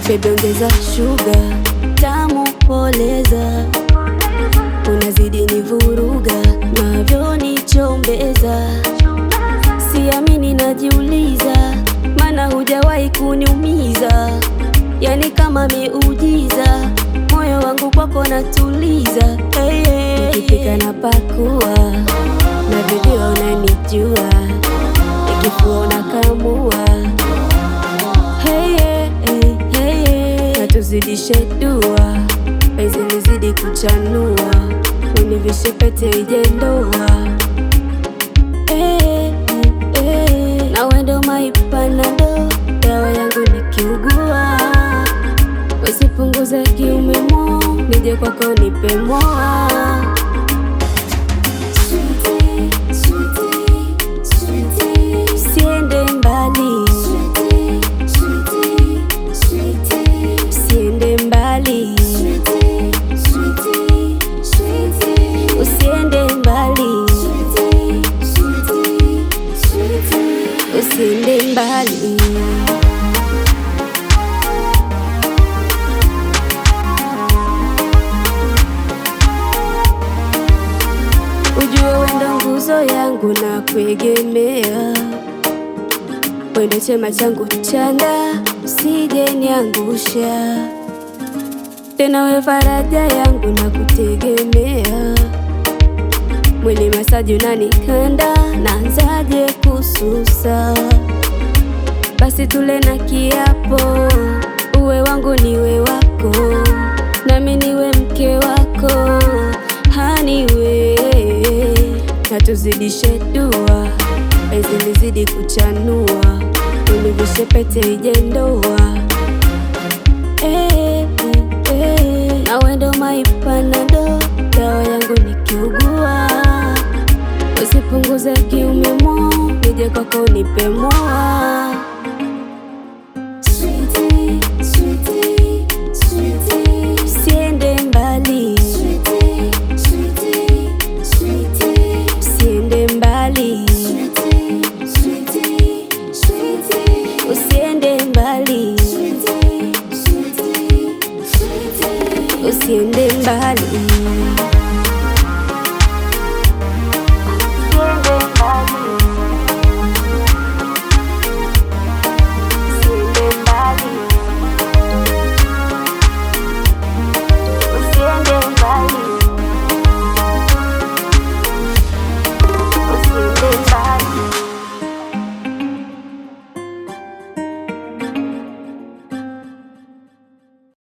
Baby ongeza sugar, tamu poleza, unazidi nivuruga, navyonichombeza. Siamini najiuliza, maana hujawahi kuniumiza. Yani kama miujiza, moyo wangu kwako natuliza. Hey, hey, nikipika na pakua, na video unanijua, nikifua unakamua. Hey, hey, hey, hey, natuzidishe dua, penzi lizidi kuchanua, univishe pete ije ndoa. Hey, hey, hey, na wendo maipanado, dawa yangu nikiugua, usipunguze kiume mo, nije kwako nipe moa. Usiende mbali, usiende mbali, usiende mbali, usiende mbali. Ujue wendo nguzo yangu na kuegemea, wendo chema changu chanda, usije niangusha. Tena we faraja yangu na kutegemea, mwili masaji unanikanda, naanzaje kususa? Basi tule na kiapo, uwe wangu niwe wako, nami niwe mke wako. Haniwe natuzidishe dua, penzi lizidi kuchanua, univishe pete ije ndoa. Hey, hey, na wendo maipanado, dawa yangu nikiugua, usipunguze kiume mo, nije kwako nipe moa. Usiende mbali, usiende mbali, usiende mbali, usiende mbali.